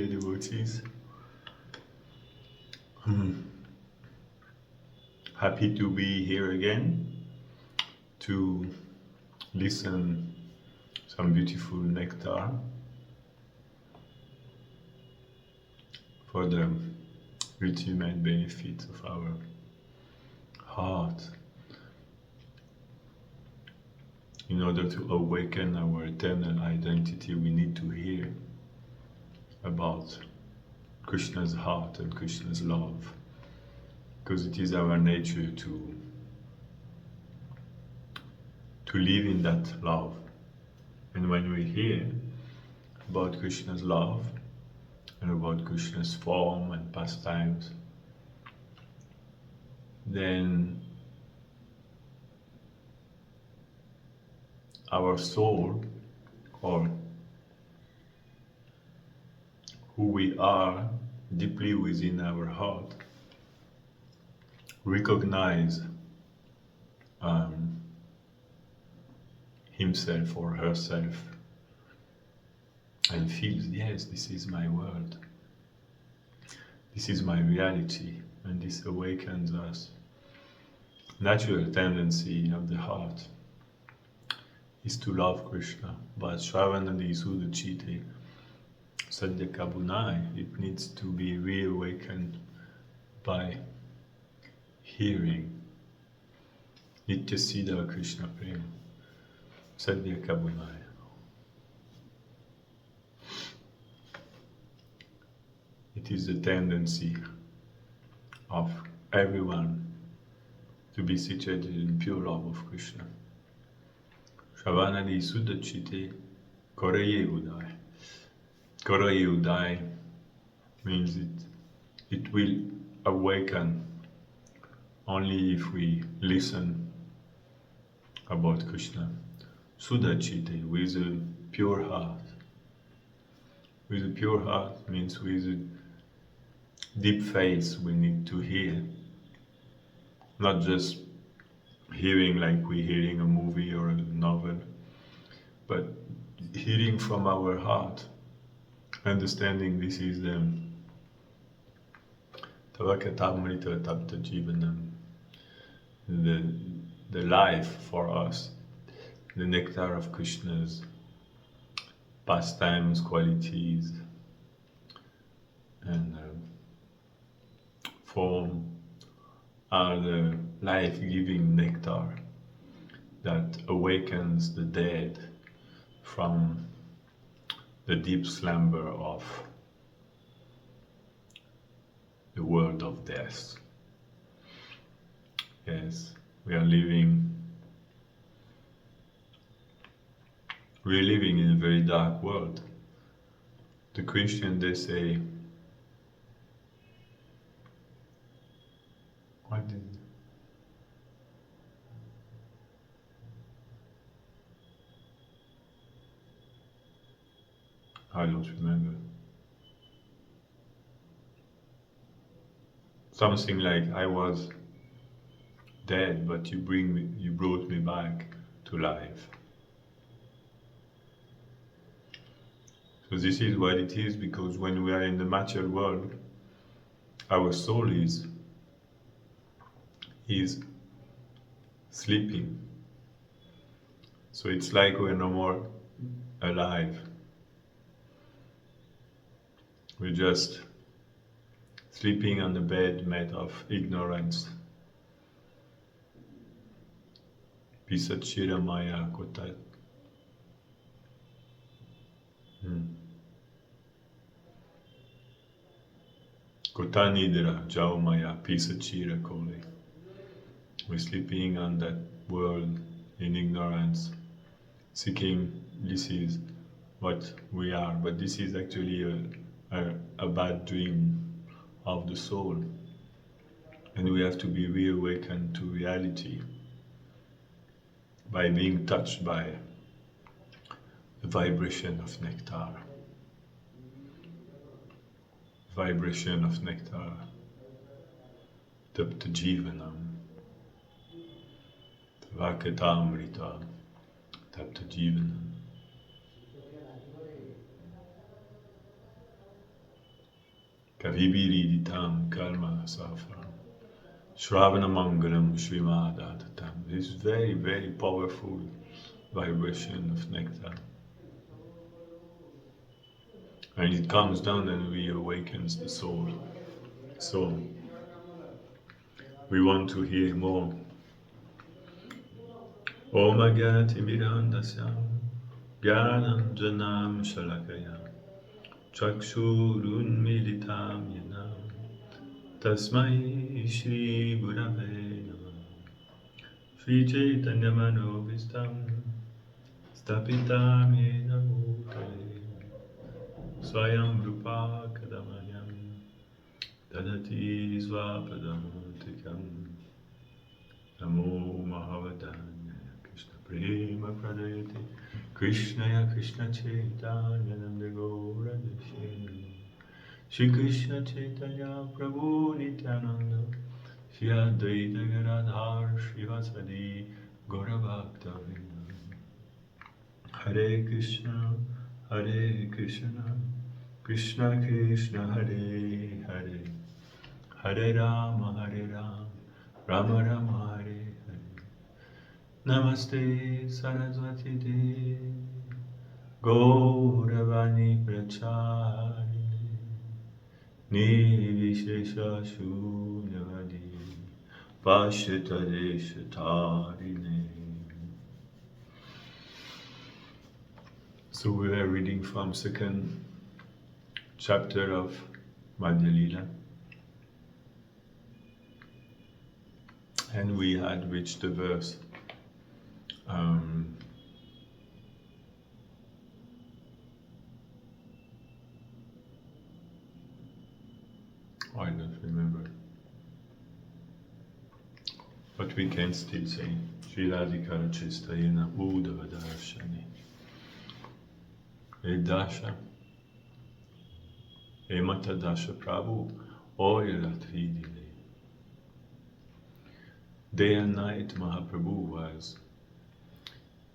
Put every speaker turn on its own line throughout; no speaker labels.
dear devotees. Happy to be here again to listen some beautiful nectar for the ultimate benefit of our heart in order to awaken our eternal identity. We need to hear about Krishna's heart and Krishna's love, because it is our nature to live in that love. And when we hear about Krishna's love and about Krishna's form and pastimes, then our soul, or who we are deeply within our heart, recognize himself or herself and feels, yes, this is my world, this is my reality, and this awakens us. Natural tendency of the heart is to love Krishna, but Shravanadi Sudachite Sadhya Kabunai, it needs to be reawakened by hearing Nitya Siddha Krishna Prema Sadhya Kabunai. It is the tendency of everyone to be situated in pure love of Krishna. Shravanadi Sudachite Koraye Udai. Koraye Udai means it will awaken only if we listen about Krishna. Sudachite, with a pure heart. With a pure heart means with a deep faith we need to hear. Not just hearing like we're hearing a movie or a novel, but hearing from our heart, understanding this is the Tavakatamrita Tapta Jivanam, the life for us, the nectar of Krishna's pastimes, qualities, and form are the life-giving nectar that awakens the dead from the deep slumber of the world of death. Yes, we're living in a very dark world. The Christian, they say, what did I don't remember. Something like, I was dead, but you brought me back to life. So this is what it is, because when we are in the material world, our soul is sleeping. So it's like we're no more alive. We're just sleeping on the bed made of ignorance. Pisachira Maya Kotat. Kotanidra Jao Maya Pisachira Kole. We're sleeping on that world in ignorance, seeking this is what we are, but this is actually a bad dream of the soul, and we have to be reawakened to reality by being touched by the vibration of nectar. Vibration of nectar, Tapta Jivanam, Vakatamrita, Tapta Jivanam. Kavibiriditam Karma Safa Shravana Mangalam Srimadatam. This very, very powerful vibration of nectar. And it comes down and reawakens the soul. So we want to hear more. Om Agati Mirandasya Gyananjanam Shalakaya Chakshurun Militam Yana Tasmai Shri Gurave Namah Shri Chaitanya Manovistam Stapitam Yena Bhutale Swayam Rupa Kadamahyam Dadati Swapadam Tikam Namo Mahavadanya Krishna Prema Pradayati Krishnaya Krishna Chaitanya Nanda Gaura Dashina Shri Krishna Chaitanya Prabhu Nityananda Shri Advaita Gadadhar Srivasadi Gaura Bhakta Vrinda Hare Krishna Krishna Krishna Hare Hare Hare Rama Rama Rama Hare Hare Namaste Saraswati Devi Gauravani Pracharine Nirvishesha Shunyavadi Pashtadesha Tarine. So we are reading from second chapter of Madhya Lila. And we had reached the verse I don't remember, but we can still say Shri Radhika Chistayena Udava Darshani E Dasha E Mata Dasha Prabhu Oila Tridine. Day and night Mahaprabhu was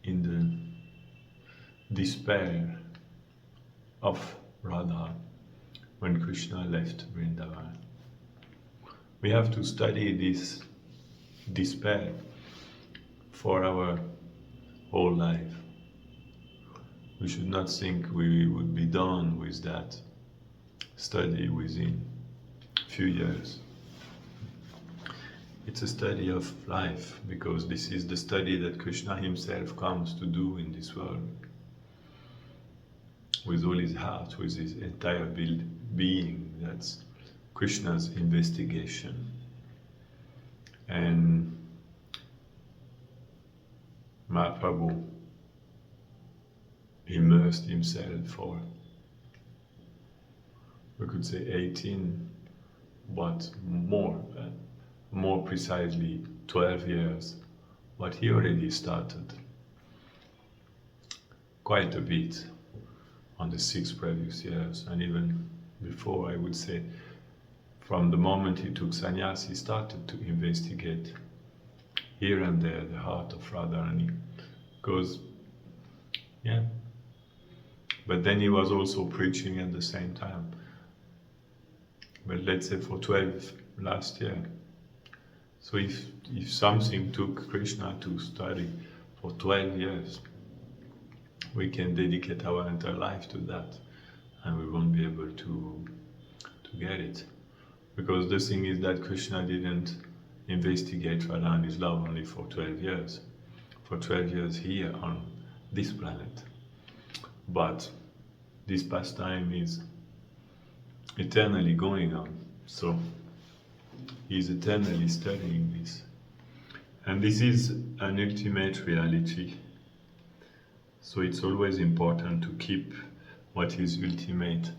in the despair of Radha when Krishna left Vrindavan. We have to study this despair for our whole life. We should not think we would be done with that study within a few years. It's a study of life, because this is the study that Krishna himself comes to do in this world. With all his heart, with his entire being. That's Krishna's investigation. And Mahaprabhu immersed himself for, we could say 18, but more precisely 12 years, but he already started quite a bit on the 6 previous years, and even before, I would say, from the moment he took sannyas, he started to investigate here and there the heart of Radharani, because, but then he was also preaching at the same time. But let's say for 12 last year. So if something took Krishna to study for 12 years, we can dedicate our entire life to that, and we won't be able to get it. Because the thing is that Krishna didn't investigate Radharani's love only for 12 years. For 12 years here on this planet. But this pastime is eternally going on. So he's eternally studying this. And this is an ultimate reality. So it's always important to keep what is ultimate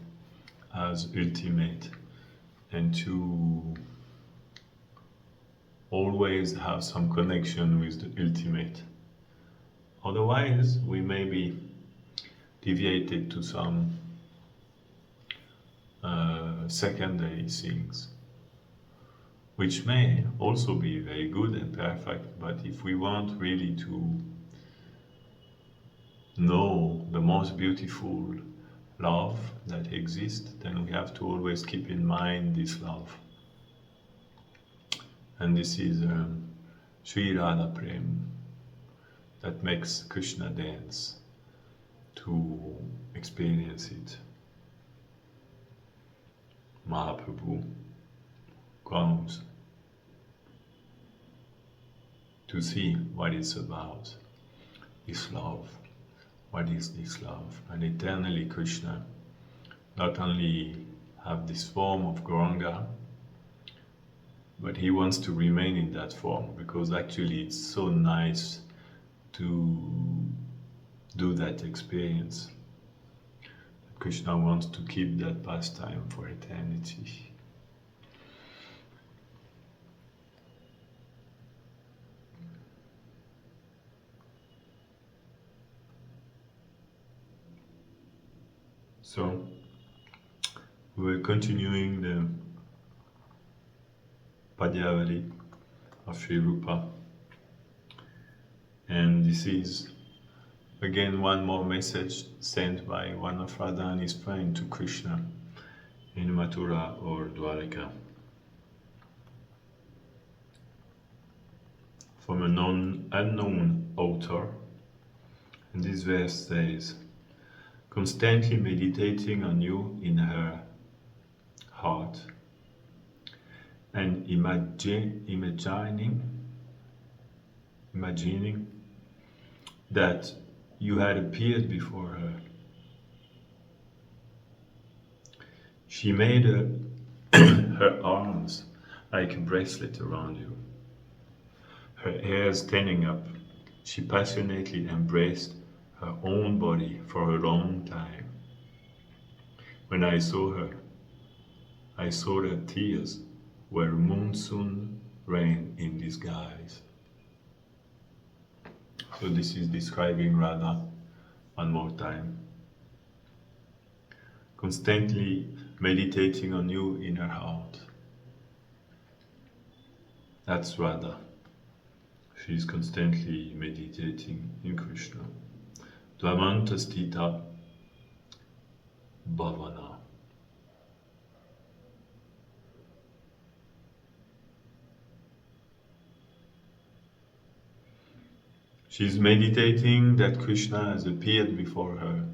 as ultimate, and to always have some connection with the ultimate. Otherwise, we may be deviated to some secondary things, which may also be very good and perfect, but if we want really to know the most beautiful love that exists, then we have to always keep in mind this love. And this is Sri Radha Prem that makes Krishna dance to experience it. Mahaprabhu comes to see what it's about, this love. What is this love? And eternally Krishna not only have this form of Gauranga, but he wants to remain in that form because actually it's so nice to do that experience. Krishna wants to keep that pastime for eternity. So we're continuing the Padyavali of Sri Rupa, and this is again one more message sent by one of Radha and his friend to Krishna in Mathura or Dwaraka. From an unknown author, and this verse says, constantly meditating on you in her heart and imagining that you had appeared before her. She made her arms like a bracelet around you. Her hair standing up, she passionately embraced her own body for a long time. When I saw her, I saw that tears were monsoon rain in disguise. So this is describing Radha one more time. Constantly meditating on you in her heart. That's Radha. She's constantly meditating in Krishna. Dvamantastita bhavana. She's meditating that Krishna has appeared before her.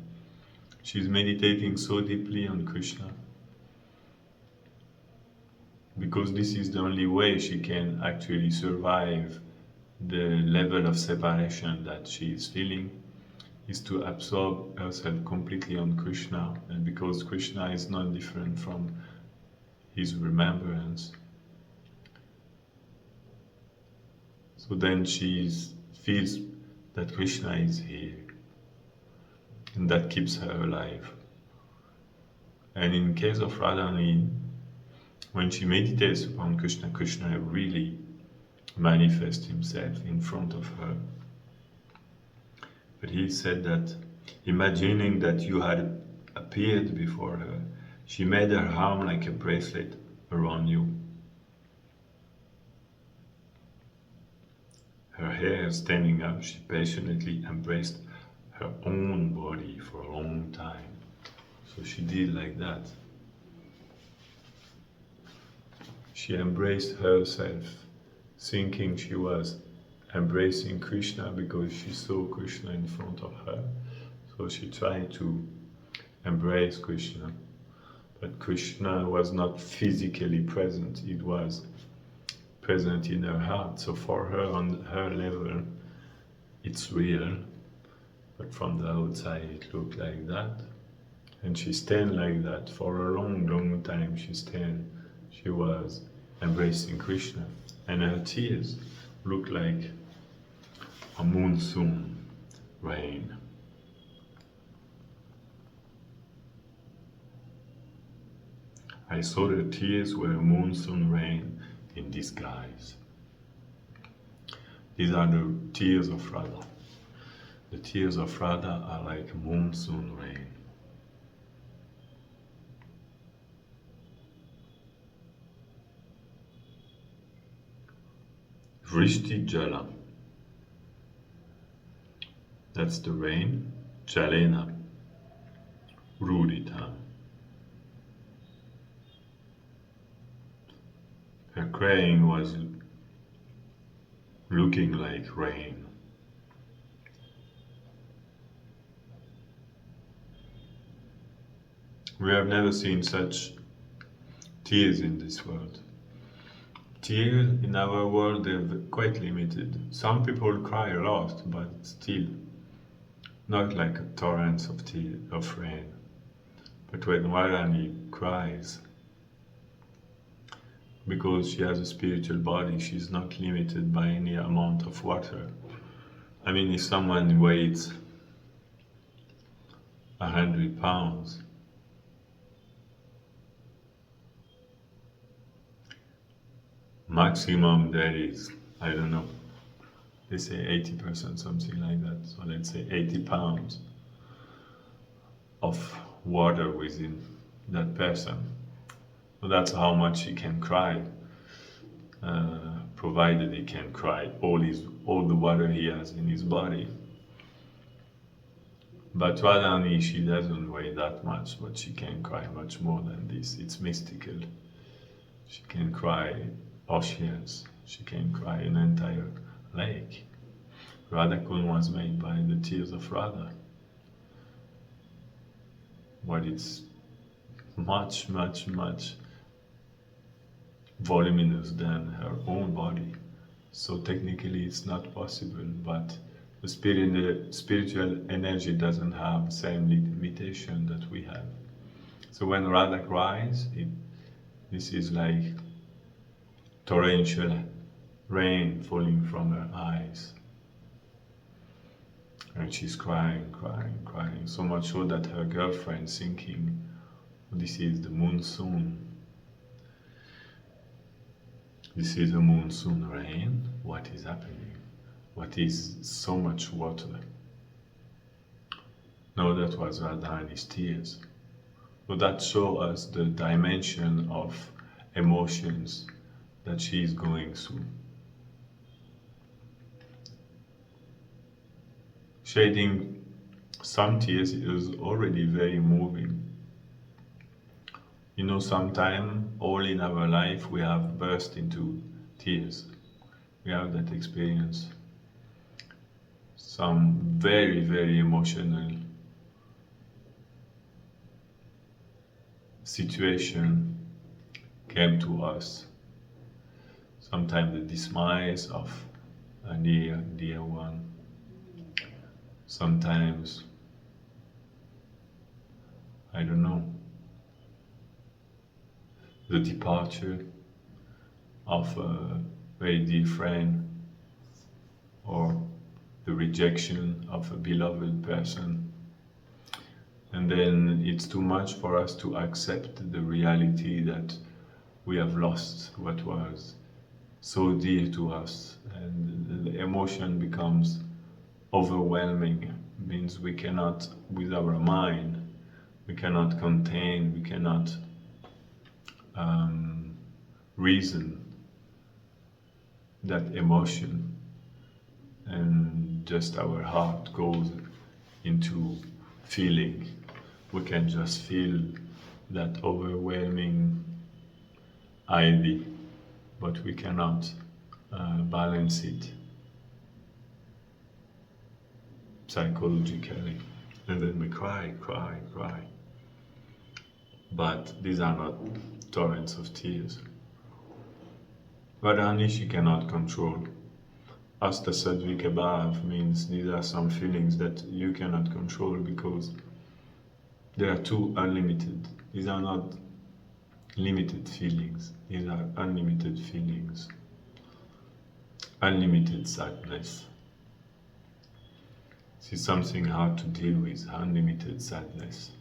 She's meditating so deeply on Krishna because this is the only way she can actually survive the level of separation that she is feeling, is to absorb herself completely on Krishna, and because Krishna is not different from his remembrance. So then she feels that Krishna is here, and that keeps her alive. And in case of Radharani, when she meditates upon Krishna, Krishna really manifests himself in front of her. But he said that, imagining that you had appeared before her, she made her arm like a bracelet around you. Her hair standing up, she passionately embraced her own body for a long time. So she did like that. She embraced herself, thinking she was embracing Krishna because she saw Krishna in front of her. So she tried to embrace Krishna. But Krishna was not physically present, it was present in her heart. So for her, on her level, it's real. But from the outside, it looked like that. And she stayed like that for a long, long time. She was embracing Krishna. And her tears looked like a monsoon rain. I saw the tears were monsoon rain in disguise. These are the tears of Radha. The tears of Radha are like monsoon rain. Vrishti Jala. That's the rain. Jalena. rooted, huh? Her crying was looking like rain. We have never seen such tears in this world. Tears in our world are quite limited. Some people cry a lot, but still not like a torrent of of rain. But when Warani cries, because she has a spiritual body, she's not limited by any amount of water. I mean, if someone weighs 100 pounds, maximum there is, I don't know, they say 80%, something like that. So let's say 80 pounds of water within that person. So that's how much he can cry, provided he can cry all the water he has in his body. But Radhani, she doesn't weigh that much, but she can cry much more than this. It's mystical. She can cry oceans. She can cry an entire lake. Radhakund was made by the tears of Radha. But it's much, much, much voluminous than her own body. So technically it's not possible, but the spiritual energy doesn't have the same limitation that we have. So when Radha cries, this is like torrential rain falling from her eyes. And she's crying, crying, crying, so much so that her girlfriend's thinking, this is the monsoon. This is a monsoon rain. What is happening? What is so much water? No, that was Radharani's tears. So that shows us the dimension of emotions that she is going through. Shedding some tears is already very moving. You know, sometime all in our life we have burst into tears. We have that experience. Some very, very emotional situation came to us. Sometimes the demise of a dear one. Sometimes, I don't know, the departure of a very dear friend, or the rejection of a beloved person. And then it's too much for us to accept the reality that we have lost what was so dear to us, and the emotion becomes overwhelming. It means we cannot, with our mind, we cannot contain, we cannot reason that emotion, and just our heart goes into feeling. We can just feel that overwhelming idea, but we cannot balance it psychologically. And then we cry, cry, cry. But these are not torrents of tears. Radhani she cannot control. Asta Sadvik above means these are some feelings that you cannot control because they are too unlimited. These are not limited feelings. These are unlimited feelings. Unlimited sadness. This is something hard to deal with, unlimited sadness.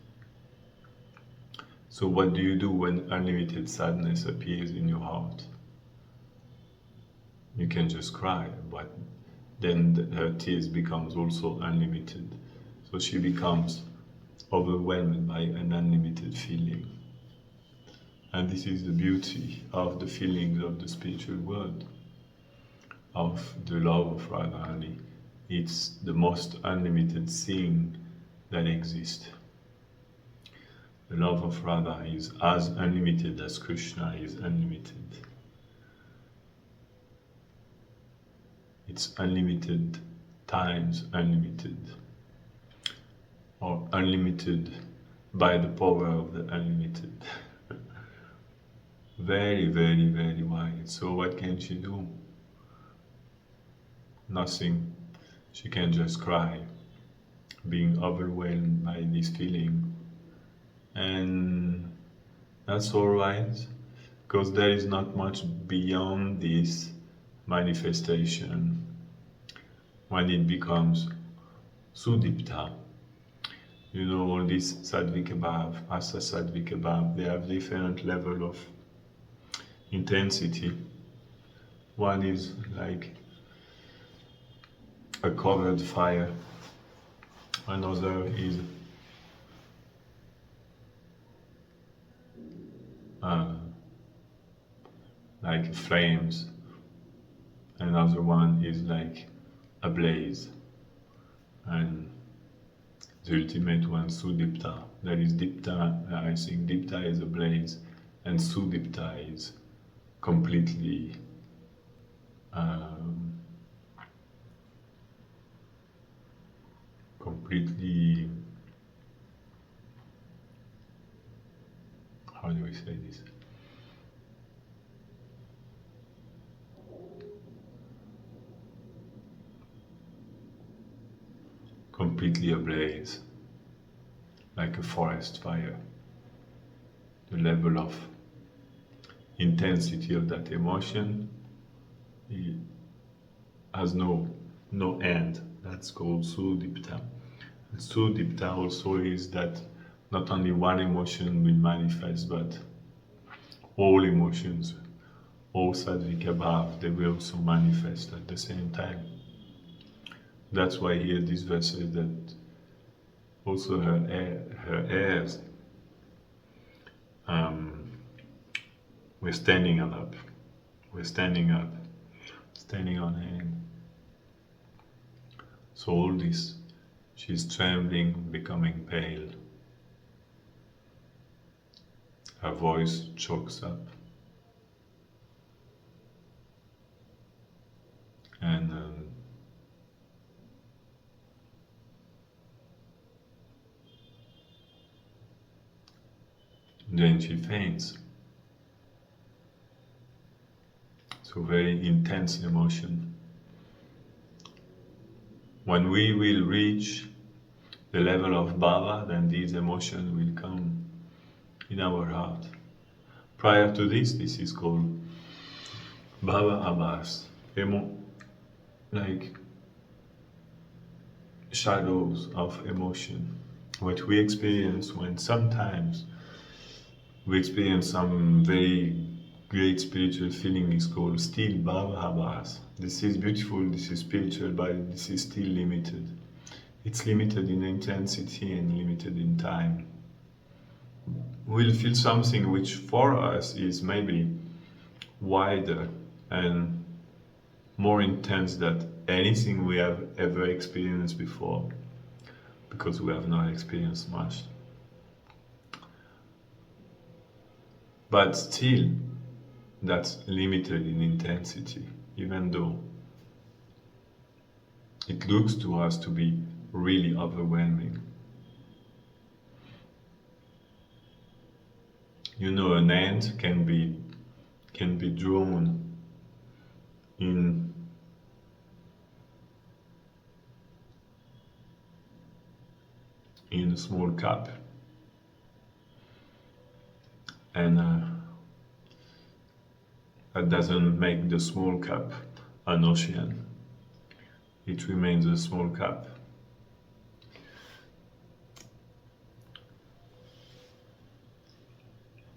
So what do you do when unlimited sadness appears in your heart? You can just cry, but then her tears becomes also unlimited. So she becomes overwhelmed by an unlimited feeling. And this is the beauty of the feelings of the spiritual world, of the love of Radharani. It's the most unlimited thing that exists. The love of Radha is as unlimited as Krishna is unlimited. It's unlimited times unlimited, or unlimited by the power of the unlimited. Very, very, very wide. So what can she do? Nothing. She can just cry, being overwhelmed by this feeling. And that's alright, because there is not much beyond this manifestation when it becomes Sudipta. You know, all this Sattvic above, Asa Sattvic above, they have different level of intensity. One is like a covered fire, another is uh, like flames, another one is like a blaze, and the ultimate one, Sudipta. That is Dipta, I think Dipta is a blaze, and Sudipta is completely um, completely, how do we say this? Completely ablaze, like a forest fire. The level of intensity of that emotion has no end. That's called Sudipta. And Sudipta also is that not only one emotion will manifest, but all emotions, all sattvic above, they will also manifest at the same time. That's why here this verse says that also her heirs um, were standing up, we're standing up, standing on him. So all this, she's trembling, becoming pale. Her voice chokes up. And then she faints. So very intense emotion. When we will reach the level of bhava, then these emotions will come in our heart. Prior to this is called bhava abhas, like shadows of emotion. What we experience when sometimes we experience some very great spiritual feeling is called still bhava abhas. This is beautiful, this is spiritual, but this is still limited. It's limited in intensity and limited in time. We'll feel something which for us is maybe wider and more intense than anything we have ever experienced before, because we have not experienced much. But still, that's limited in intensity, even though it looks to us to be really overwhelming. You know, an ant can be drawn in a small cup, and that doesn't make the small cup an ocean. It remains a small cup.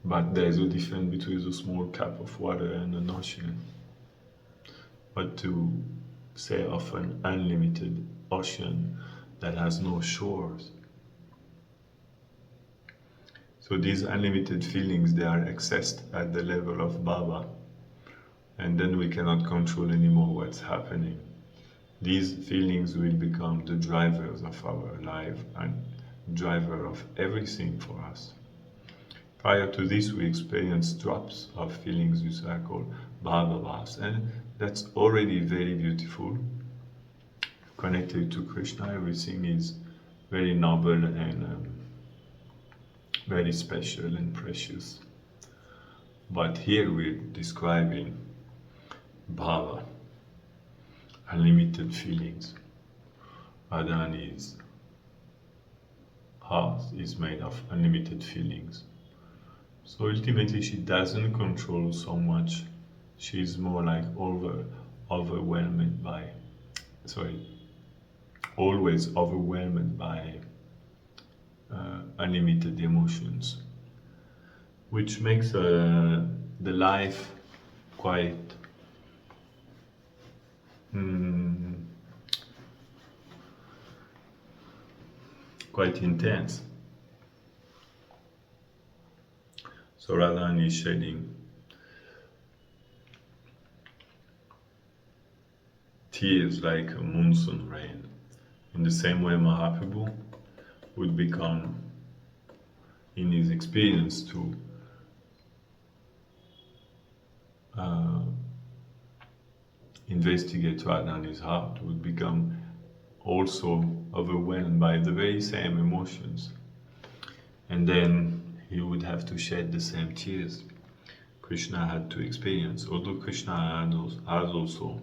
But there's a difference between a small cup of water and an ocean. But to say of an unlimited ocean that has no shores. So these unlimited feelings, they are accessed at the level of bhava, and then we cannot control anymore what's happening. These feelings will become the drivers of our life and driver of everything for us. Prior to this, we experience drops of feelings which are called bhavavas, and that's already very beautiful. Connected to Krishna, everything is very noble and very special and precious. But here we're describing bhava, unlimited feelings. Adani's heart is made of unlimited feelings. So ultimately, she doesn't control so much. She's more like overwhelmed by, sorry, always overwhelmed by unlimited emotions, which makes the life quite mm, quite intense. So Radhan is shedding tears like a monsoon rain. In the same way, Mahaprabhu would become, in his experience, to uh, investigate Radharani's heart, would become also overwhelmed by the very same emotions. And then he would have to shed the same tears Krishna had to experience. Although Krishna has also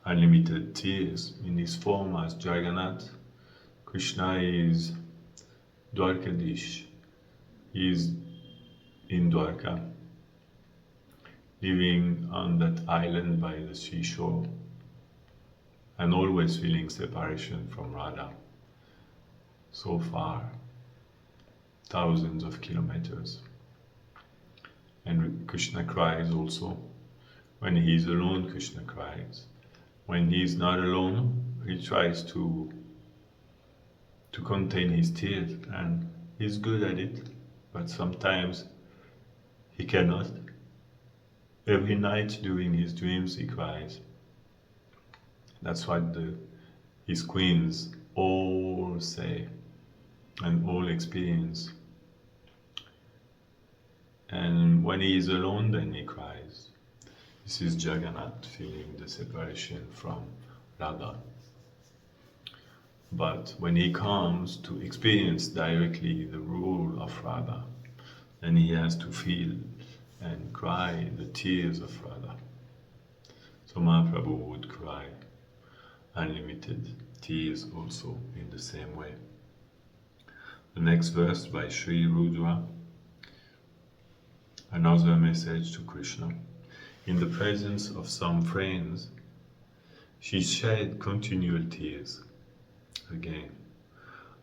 unlimited tears in his form as Jagannath, Krishna is Dwarkadish. He is in Dwarka, living on that island by the seashore, and always feeling separation from Radha. So far, thousands of kilometers. And Krishna cries also. When he is alone, Krishna cries. When he is not alone, he tries to contain his tears, and he's good at it, but sometimes he cannot. Every night during his dreams he cries. That's what his queens all say and all experience. And when he is alone, then he cries. This is Jagannath feeling the separation from Radha. But when he comes to experience directly the rule of Radha, then he has to feel and cry the tears of Radha. So Mahaprabhu would cry unlimited tears also in the same way. The next verse by Sri Rudra, another message to Krishna. In the presence of some friends, she shed continual tears. Again,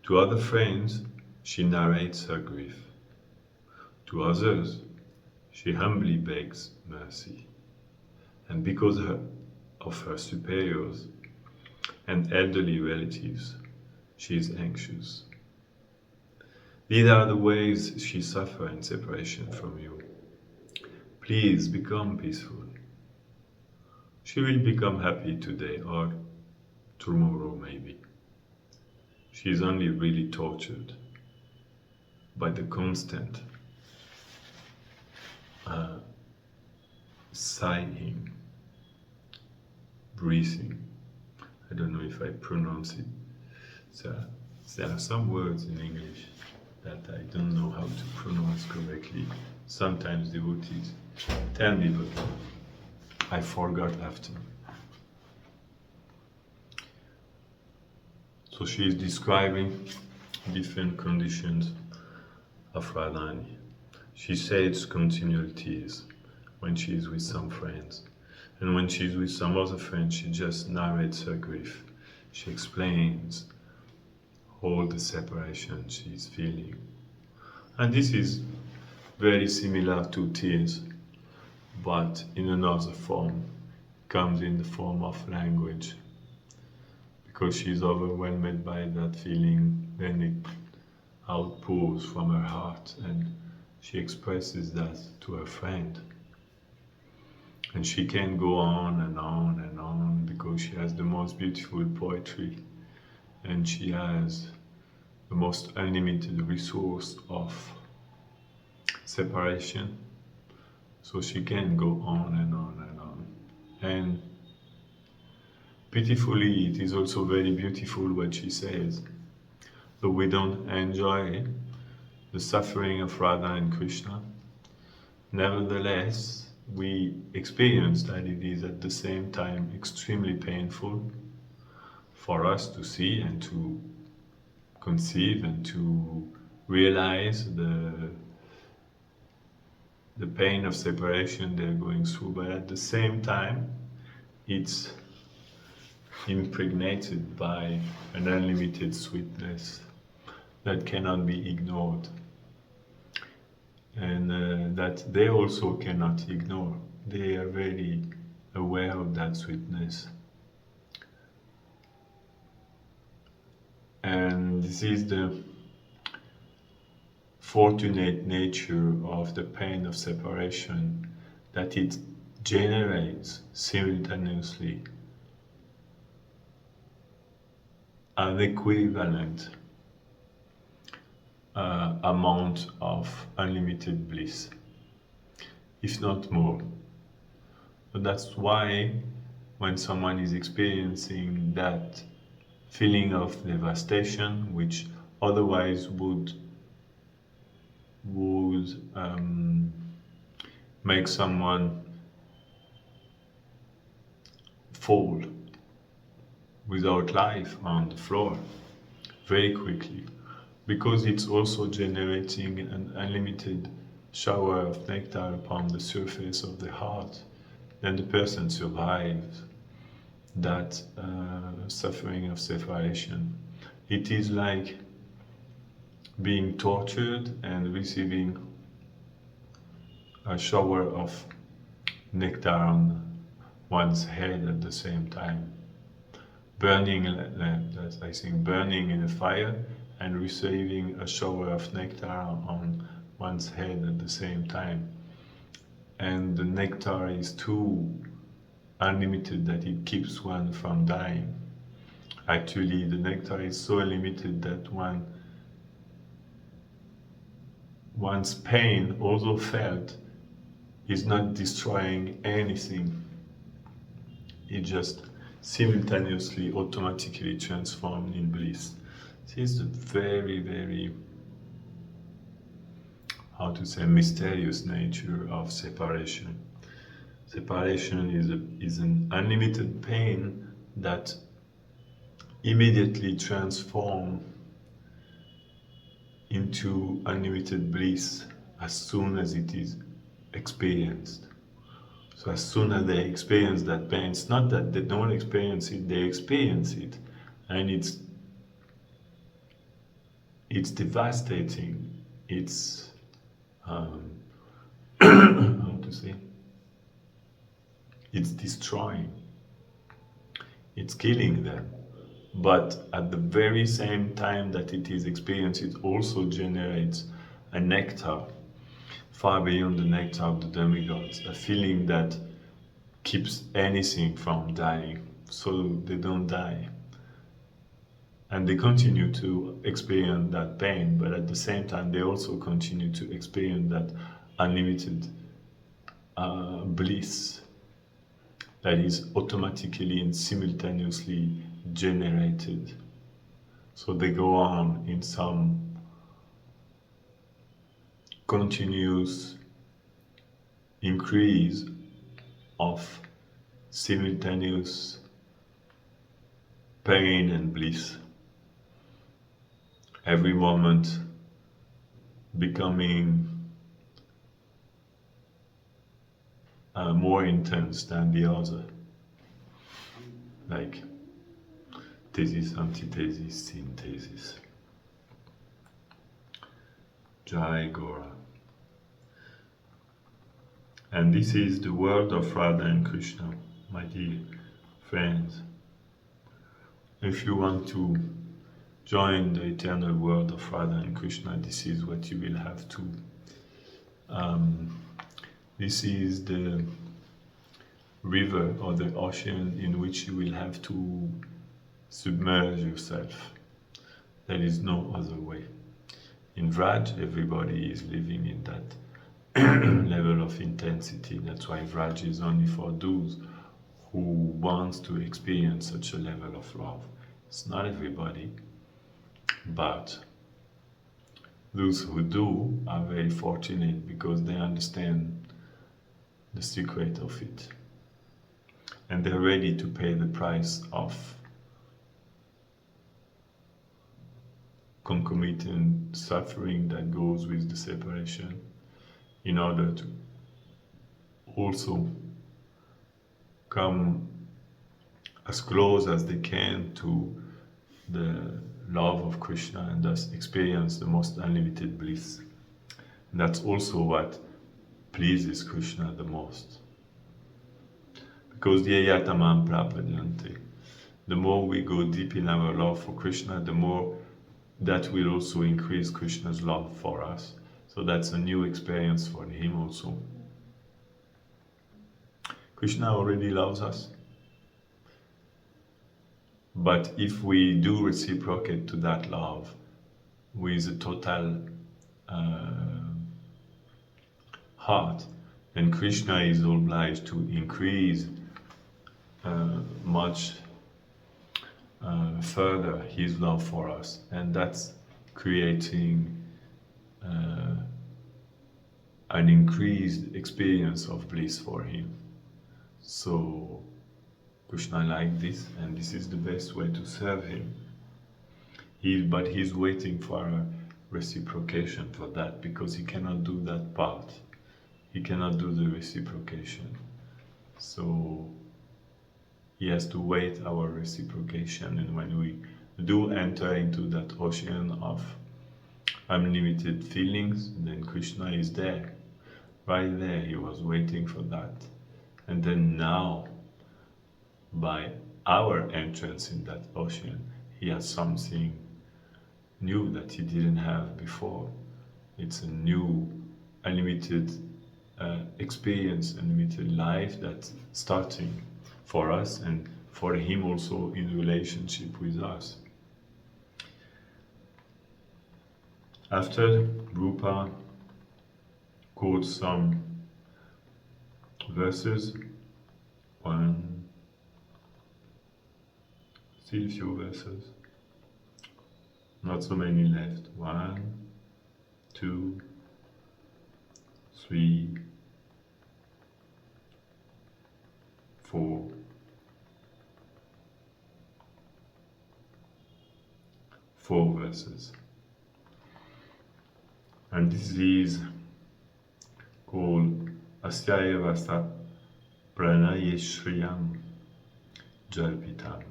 to other friends, she narrates her grief. To others, she humbly begs mercy. And because of her superiors and elderly relatives, she is anxious. These are the ways she suffers in separation from you. Please become peaceful. She will become happy today or tomorrow maybe. She is only really tortured by the constant sighing, breathing. I don't know if I pronounce it. So, there are some words in English that I don't know how to pronounce correctly. Sometimes devotees tell me, but I forgot after. So she is describing different conditions of Radhani. She sheds continual tears when she is with some friends. And when she is with some other friends, she just narrates her grief. She explains all the separation she is feeling. And this is very similar to tears, but in another form. Comes in the form of language. Because she is overwhelmed by that feeling, then it outpours from her heart, and she expresses that to her friend. And she can go on and on and on because she has the most beautiful poetry, and she has the most unlimited resource of separation. So she can go on and on and on. And pitifully, it is also very beautiful what she says. Though we don't enjoy the suffering of Radha and Krishna, nevertheless, we experience that it is at the same time extremely painful for us to see and to conceive and to realize the pain of separation they're going through, but at the same time, it's impregnated by an unlimited sweetness that cannot be ignored, and that they also cannot ignore. They are very aware of that sweetness. And this is the fortunate nature of the pain of separation, that it generates simultaneously an equivalent amount of unlimited bliss, if not more. So that's why when someone is experiencing that feeling of devastation, which otherwise would make someone fall without life on the floor very quickly, because it's also generating an unlimited shower of nectar upon the surface of the heart, then the person survives that suffering of separation. It is like being tortured and receiving a shower of nectar on one's head at the same time. Burning, that's, I think, burning in a fire and receiving a shower of nectar on one's head at the same time. And the nectar is too unlimited that it keeps one from dying. Actually, the nectar is so limited that one's pain, although felt, is not destroying anything. It just simultaneously, automatically transformed in bliss. This is a very, very, how to say, mysterious nature of separation. Separation is an unlimited pain that immediately transforms into unlimited bliss as soon as it is experienced. So as soon as they experience that pain, it's not that they don't experience it, they experience it. And it's devastating. It's, how to say, it's destroying. It's killing them. But at the very same time that it is experienced, it also generates a nectar far beyond the nectar of the demigods, a feeling that keeps anything from dying, so they don't die. And they continue to experience that pain, but at the same time, they also continue to experience that unlimited bliss that is automatically and simultaneously generated. So they go on in some continuous increase of simultaneous pain and bliss, every moment becoming more intense than the other, like thesis, antithesis, synthesis. Jai Gora. And this is the world of Radha and Krishna, my dear friends. If you want to join the eternal world of Radha and Krishna, this is what you will have to. This is the river or the ocean in which you will have to submerge yourself. There is no other way. In Vraj, everybody is living in that level of intensity. That's why Vraj is only for those who wants to experience such a level of love. It's not everybody, but those who do are very fortunate because they understand the secret of it. And they're ready to pay the price of concomitant suffering that goes with the separation in order to also come as close as they can to the love of Krishna and thus experience the most unlimited bliss. And that's also what pleases Krishna the most. Because the yatamam prapadante, the more we go deep in our love for Krishna, the more that will also increase Krishna's love for us. So that's a new experience for him also. Krishna already loves us. But if we do reciprocate to that love with a total heart, then Krishna is obliged to increase much further his love for us, and that's creating an increased experience of bliss for him. So Krishna liked this, and this is the best way to serve him. But he's waiting for a reciprocation for that, because he cannot do that part. He cannot do the reciprocation. So he has to wait our reciprocation, and when we do enter into that ocean of unlimited feelings, then Krishna is there. Right there, he was waiting for that. And then now, by our entrance in that ocean, he has something new that he didn't have before. It's a new unlimited experience, unlimited life that's starting for us and for him also in relationship with us. After, Rupa quotes some verses, still few verses, not so many left. 1, 2, 3, 4, 4 verses. And this is called Asyaya Vasa Pranayeshriyam Jalpitam,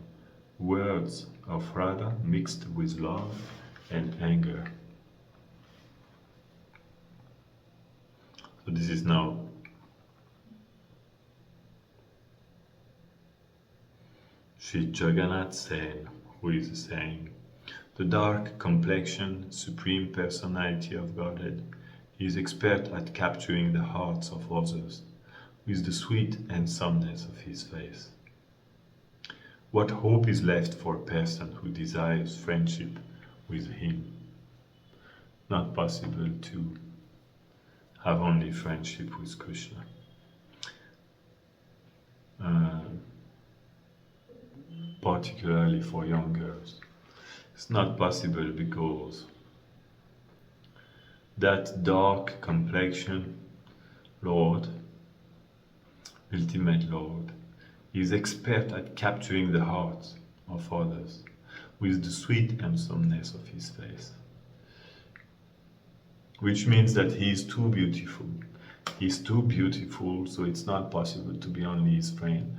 words of Radha mixed with love and anger. So this is now Sri Jagannath Sen, who is saying, the dark complexion, supreme personality of Godhead, is expert at capturing the hearts of others with the sweet handsomeness of his face. What hope is left for a person who desires friendship with him? Not possible to have only friendship with Krishna. Particularly for young girls. It's not possible because that dark complexion Lord, ultimate Lord, is expert at capturing the hearts of others with the sweet handsomeness of his face. Which means that he is too beautiful. He's too beautiful, so it's not possible to be only his friend.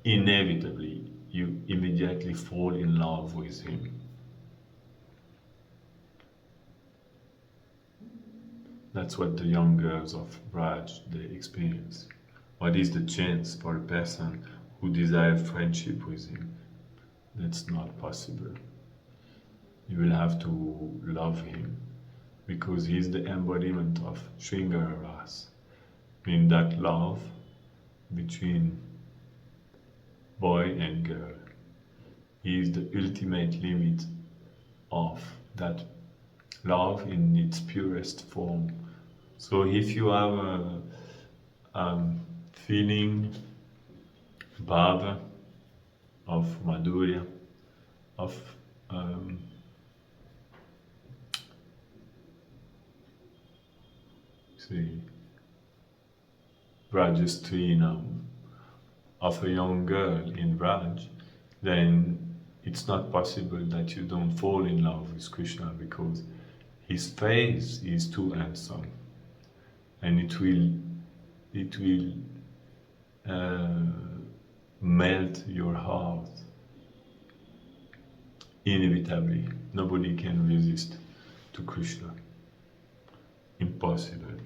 Inevitably, you immediately fall in love with him. That's what the young girls of Raj, they experience. What is the chance for a person who desires friendship with him? That's not possible. You will have to love him because he is the embodiment of Shringara Ras. Meaning that love between boy and girl. He is the ultimate limit of that love in its purest form. So if you have a feeling bhava of madhurya, of um, say Rajastrinam, of a young girl in Raj, then it's not possible that you don't fall in love with Krishna, because his face is too handsome, and it will uh, melt your heart inevitably. Nobody can resist to Krishna. Impossible.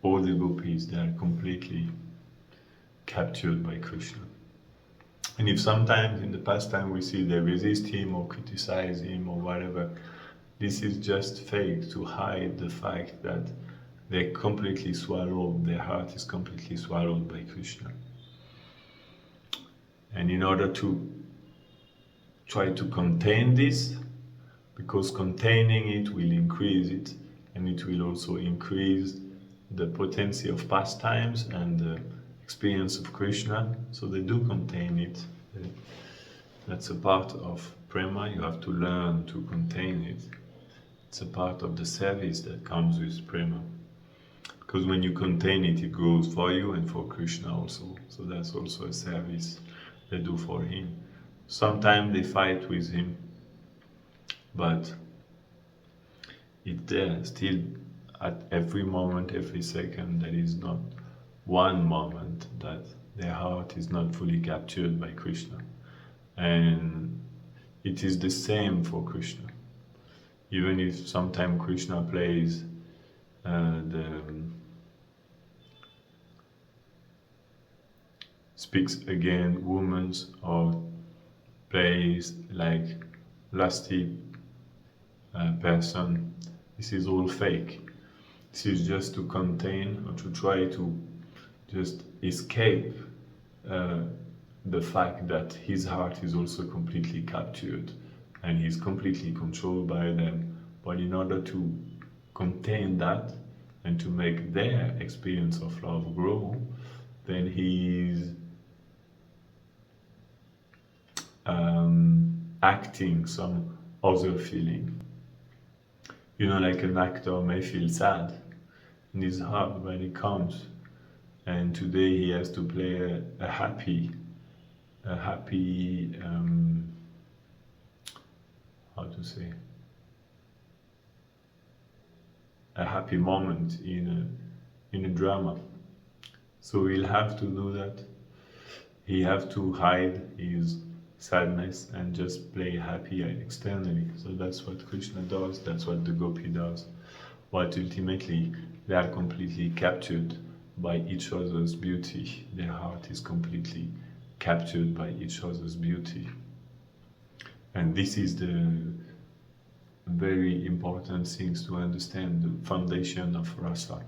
All the gopis, they are completely captured by Krishna. And if sometimes in the pastime we see they resist him or criticize him or whatever, this is just fake to hide the fact that they're completely swallowed, their heart is completely swallowed by Krishna. And in order to try to contain this, because containing it will increase it, and it will also increase the potency of pastimes and the experience of Krishna, so they do contain it. That's a part of prema. You have to learn to contain it. It's a part of the service that comes with prema. Because when you contain it, it grows for you and for Krishna also. So that's also a service they do for him. Sometimes they fight with him, but it's there still at every moment, every second. There is not one moment that their heart is not fully captured by Krishna. And it is the same for Krishna. Even if sometimes Krishna plays speaks again women's, or plays like lusty person, this is all fake. This is just to contain, or to try to just escape the fact that his heart is also completely captured and he's completely controlled by them. But in order to contain that and to make their experience of love grow, then he's acting some other feeling. You know, like an actor may feel sad in his heart when he comes, and today he has to play a happy, how to say, a happy moment in a drama. So he'll have to do that. He have to hide his sadness and just play happy externally. So that's what Krishna does, that's what the gopi does. But ultimately, they are completely captured by each other's beauty. Their heart is completely captured by each other's beauty. And this is the very important things to understand, the foundation of rasa.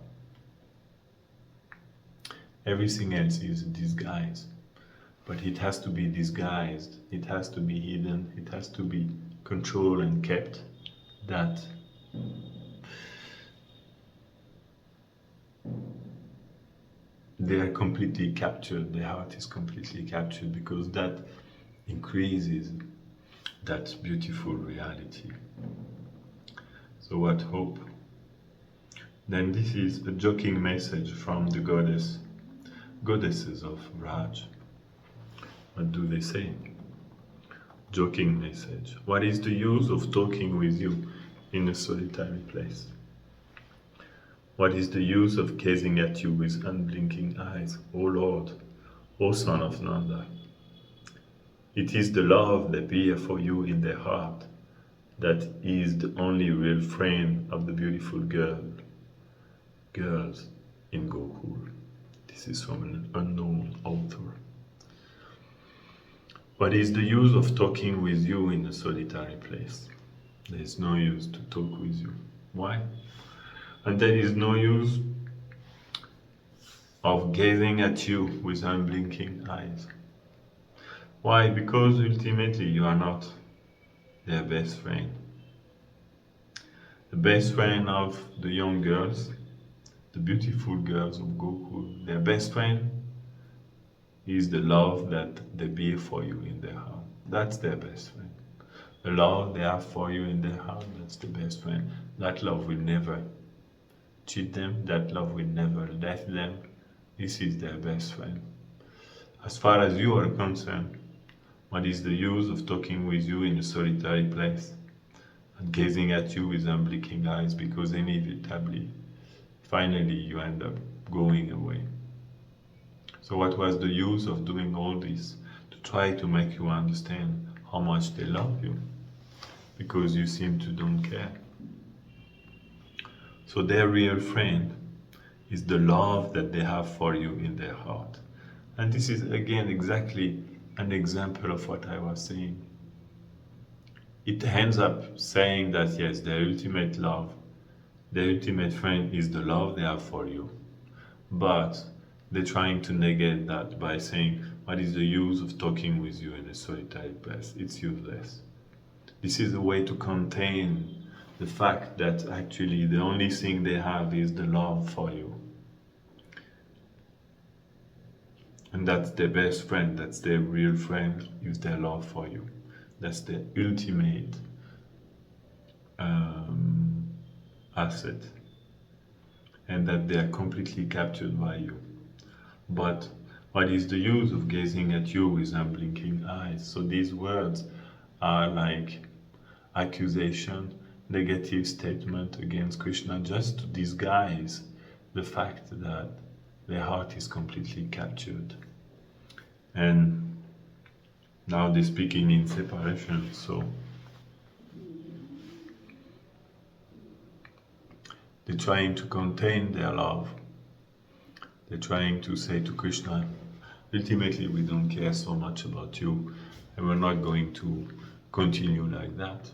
Everything else is a disguise. But it has to be disguised, it has to be hidden, it has to be controlled and kept, that they are completely captured, their heart is completely captured, because that increases that beautiful reality. So what hope? Then this is a joking message from the goddesses of Raj. What do they say? Joking message. What is the use of talking with you in a solitary place? What is the use of gazing at you with unblinking eyes, O Lord, O Son of Nanda? It is the love they bear for you in their heart that is the only real friend of the beautiful girls in Gokul. This is from an unknown author. What is the use of talking with you in a solitary place? There is no use to talk with you. Why? And there is no use of gazing at you with unblinking eyes. Why? Because ultimately you are not their best friend. The best friend of the young girls, the beautiful girls of Gokul, their best friend is the love that they bear for you in their heart. That's their best friend. The love they have for you in their heart, that's the best friend. That love will never cheat them, that love will never left them. This is their best friend. As far as you are concerned, what is the use of talking with you in a solitary place and gazing at you with unblinking eyes because inevitably, finally, you end up going away? So, what was the use of doing all this? To try to make you understand how much they love you because you seem to don't care. So, their real friend is the love that they have for you in their heart. And this is again exactly an example of what I was saying. It ends up saying that yes, the ultimate love, the ultimate friend is the love they have for you. But they're trying to negate that by saying, what is the use of talking with you in a solitary place? It's useless. This is a way to contain the fact that actually the only thing they have is the love for you. And that's their best friend, that's their real friend, is their love for you. That's the ultimate asset. And that they are completely captured by you. But what is the use of gazing at you with unblinking eyes? So these words are like accusation, negative statement against Krishna just to disguise the fact that their heart is completely captured. And now they're speaking in separation, so they're trying to contain their love. They're trying to say to Krishna, ultimately we don't care so much about you and we're not going to continue like that.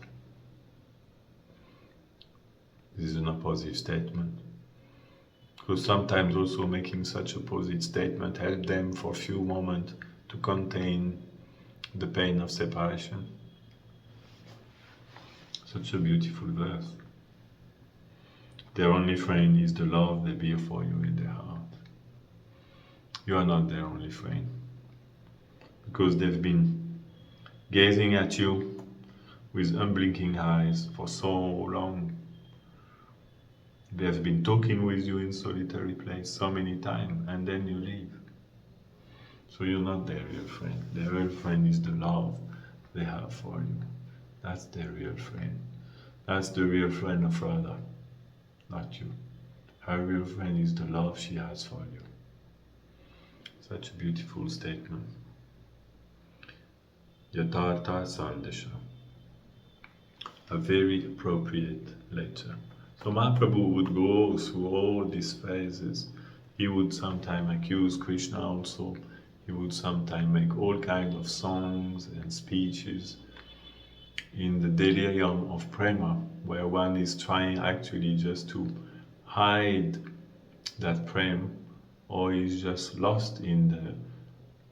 This is an opposite statement. Because sometimes also making such opposite statement help them for a few moments to contain the pain of separation. Such a beautiful verse. Their only friend is the love they bear for you in their heart. You are not their only friend. Because they've been gazing at you with unblinking eyes for so long. They have been talking with you in solitary place so many times and then you leave. So you're not their real friend. Their real friend is the love they have for you. That's their real friend. That's the real friend of Radha, not you. Her real friend is the love she has for you. Such a beautiful statement. Yatartha Sandesha. A very appropriate letter. So Mahaprabhu would go through all these phases. He would sometimes accuse Krishna also. He would sometimes make all kinds of songs and speeches in the delirium of prema, where one is trying actually just to hide that prem, or is just lost in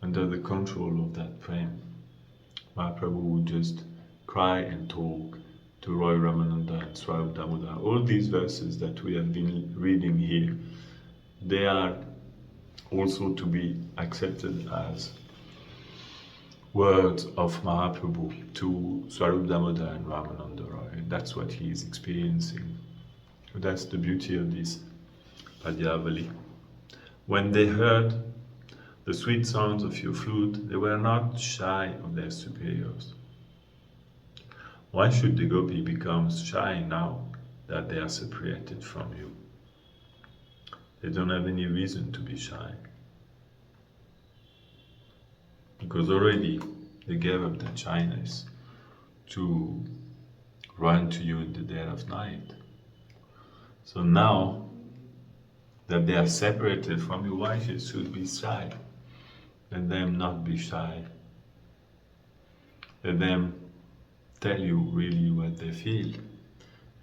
under the control of that prem. Mahaprabhu would just cry and talk to Roy Ramananda and Swarup Damodar. All these verses that we have been reading here, they are also to be accepted as words of Mahaprabhu to Swarup Damodar and Ramananda Roy. That's what he is experiencing. That's the beauty of this Padyavali. When they heard the sweet sounds of your flute, they were not shy of their superiors. Why should the gopi become shy now that they are separated from you? They don't have any reason to be shy. Because already they gave up their shyness to run to you in the dead of night. So now that they are separated from you, why should be shy? Let them not be shy. Let them tell you really what they feel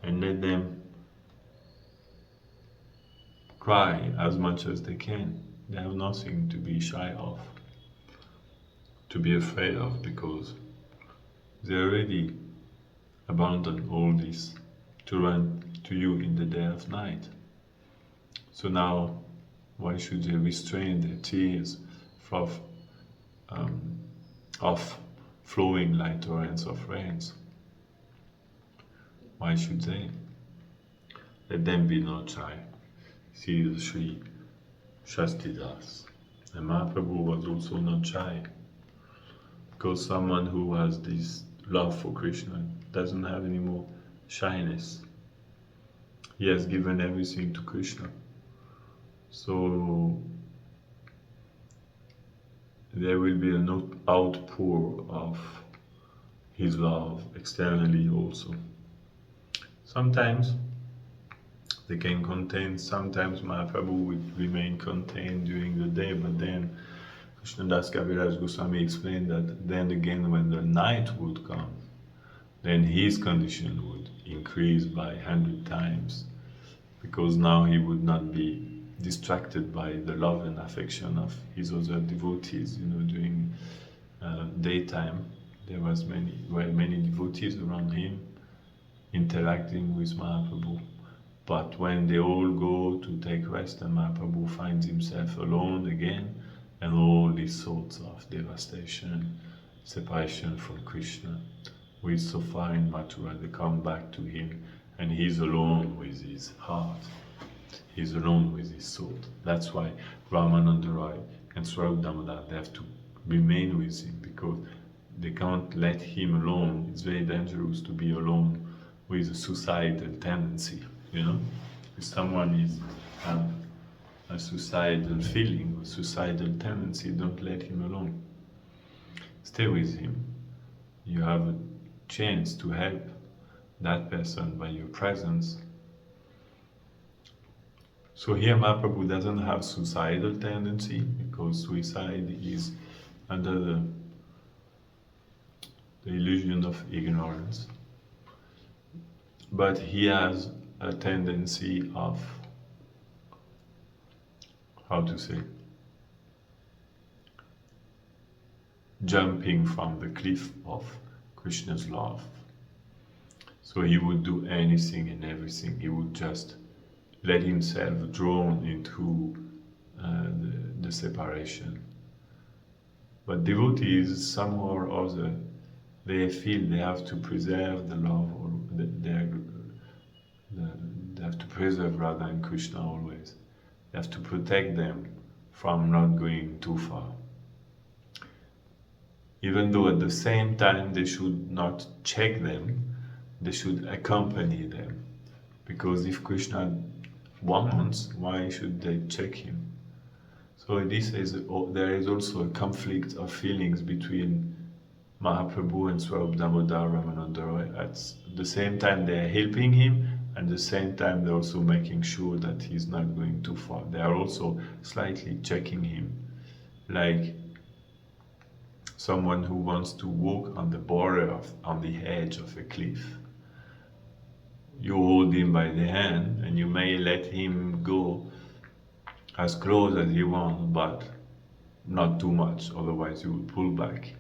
and let them cry as much as they can. They have nothing to be shy of, to be afraid of, because they already abandoned all this to run to you in the dead of night. So now, why should they restrain their tears from um, of flowing like torrents of rains? Why should they? Let them be not shy. See, Sri trusted us. And Mahaprabhu was also not shy, because someone who has this love for Krishna doesn't have any more shyness. He has given everything to Krishna. So there will be an outpour of his love externally also. Sometimes they can contain, sometimes Mahaprabhu will remain contained during the day, but then Krishnadas Kaviraj Goswami explained that then again when the night would come, then his condition would increase by 100 times, because now he would not be distracted by the love and affection of his other devotees. During daytime, there were many devotees around him interacting with Mahaprabhu. But when they all go to take rest and Mahaprabhu finds himself alone again, and all these thoughts of devastation, separation from Krishna, who is so far in Mathura, they come back to him, and he's alone with his heart. He's alone with his thought. That's why Ramananda Roy and Swarup Damodar, they have to remain with him, because they can't let him alone. It's very dangerous to be alone with a suicidal tendency. If someone is a suicidal feeling, a suicidal tendency, don't let him alone. Stay with him. You have a chance to help that person by your presence. So here Mahaprabhu doesn't have suicidal tendency, because suicide is under the illusion of ignorance. But he has a tendency of, jumping from the cliff of Krishna's love. So he would do anything and everything. He would just let himself drawn into the separation. But devotees, somehow or other, they feel they have to preserve the love, or they have to preserve Radha and Krishna always. They have to protect them from not going too far. Even though at the same time they should not check them, they should accompany them. Because if Krishna wants, why should they check him? So there is also a conflict of feelings between Mahaprabhu and Swarup Damodar Ramananda Roy. At the same time they are helping him, and at the same time they're also making sure that he's not going too far. They are also slightly checking him, like someone who wants to walk on the border on the edge of a cliff. You hold him by the hand and you may let him go as close as you want, but not too much, otherwise you will pull back.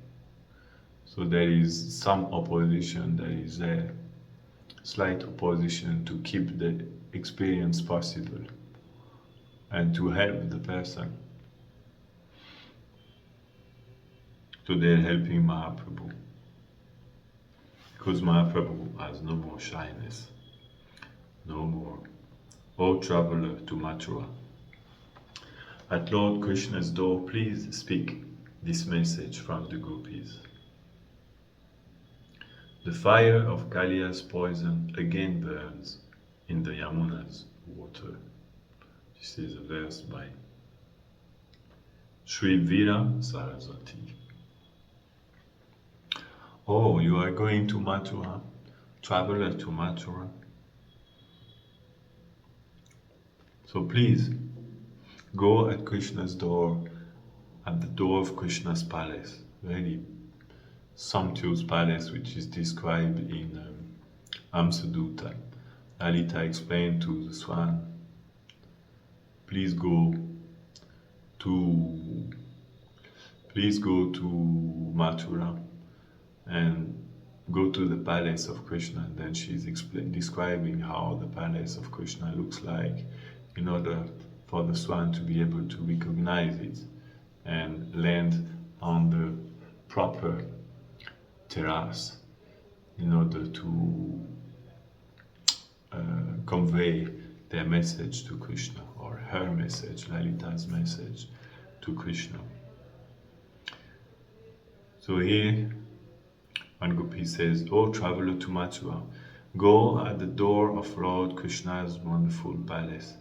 So there is some opposition, there is a slight opposition to keep the experience possible and to help the person. So they're helping Mahaprabhu, because Mahaprabhu has no more shyness, no more. O traveler to Mathura, at Lord Krishna's door, please speak this message from the gopis. The fire of Kaliya's poison again burns in the Yamuna's water. This is a verse by Sri Veera Saraswati. Oh, you are going to Mathura, traveler to Mathura. So please, go at Krishna's door, at the door of Krishna's palace, very sumptuous palace which is described in Amsadutta. Lalita explained to the swan, please go to Mathura and go to the palace of Krishna, and then she's describing how the palace of Krishna looks like in order for the swan to be able to recognize it and land on the proper terrace in order to convey their message to Krishna, or her message, Lalita's message to Krishna. So here, one gopi says, "O traveler to Mathura, go at the door of Lord Krishna's wonderful palace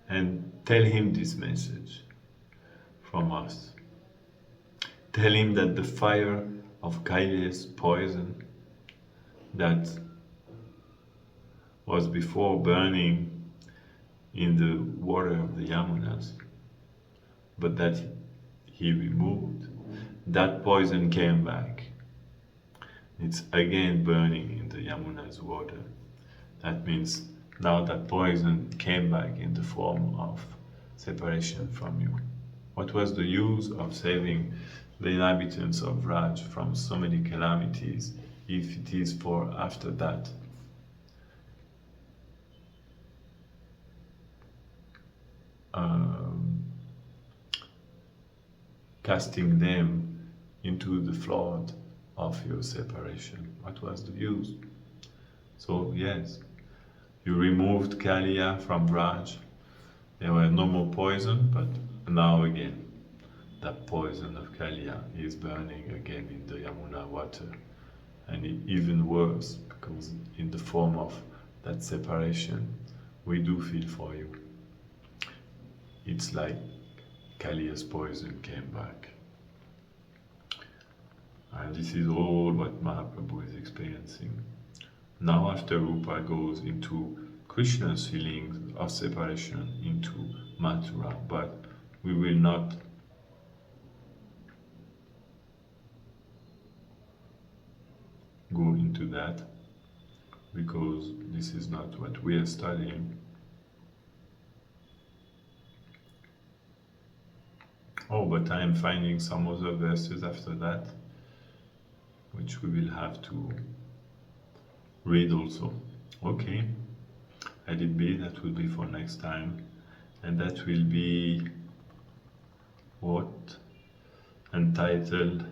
and tell him this message from us. Tell him that the fire of Kaila's poison that was before burning in the water of the Yamunas, but that he removed, that poison came back. It's again burning in the Yamuna's water. That means now that poison came back in the form of separation from you. What was the use of saving the inhabitants of Raj from so many calamities if it is for after that casting them into the flood of your separation? What was the use? So yes, you removed Kalia from Raj. There were no more poison, but now again, that poison of Kalia is burning again in the Yamuna water. And even worse, because in the form of that separation, we do feel for you. It's like Kalia's poison came back. And this is all what Mahaprabhu is experiencing. Now after Rupa goes into Krishna's feelings of separation into Mathura, but we will not go into that because this is not what we are studying. Oh, but I am finding some other verses after that, which we will have to read also. Okay, let it be, that will be for next time. And that will be what? Entitled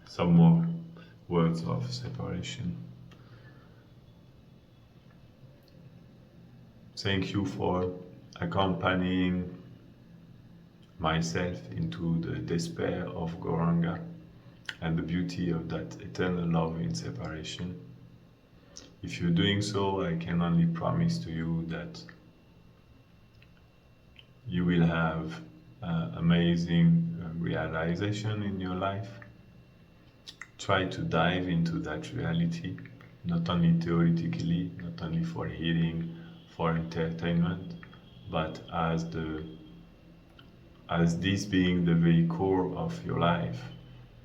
some more words of separation. Thank you for accompanying myself into the despair of Gauranga and the beauty of that eternal love in separation. If you're doing so, I can only promise to you that you will have amazing realization in your life. Try to dive into that reality, not only theoretically, not only for healing, for entertainment, but as this being the very core of your life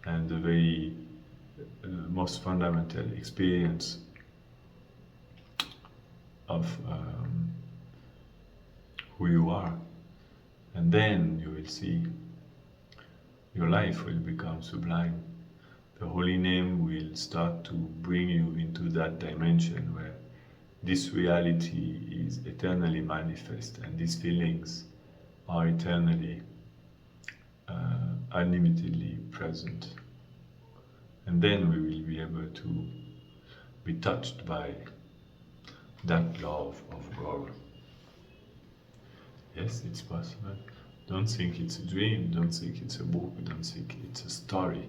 and the very most fundamental experience of who you are. And then you will see your life will become sublime. The holy name will start to bring you into that dimension where this reality is eternally manifest and these feelings are eternally, unlimitedly present. And then we will be able to be touched by that love of God. Yes, it's possible. Don't think it's a dream, don't think it's a book, don't think it's a story.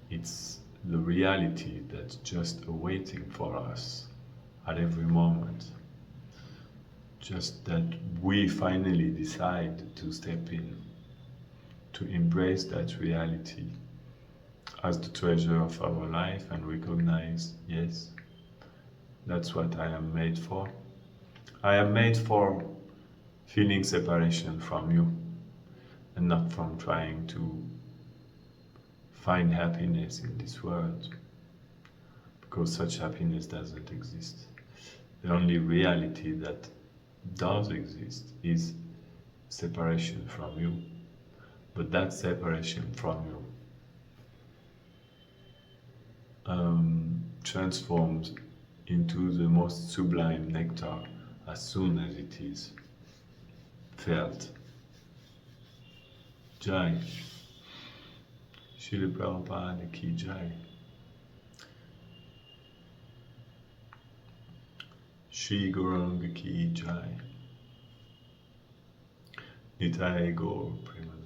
It's the reality that's just awaiting for us at every moment. Just that we finally decide to step in, to embrace that reality as the treasure of our life and recognize, yes, that's what I am made for. I am made for feeling separation from you and not from trying to find happiness in this world, because such happiness doesn't exist. The only reality that does exist is separation from you. but that separation from you transforms into the most sublime nectar as soon as it is felt. Jai, Srila Prabhupada ki Jai, Shri Gauranga ki Jai, Nitai Gaur Premanand.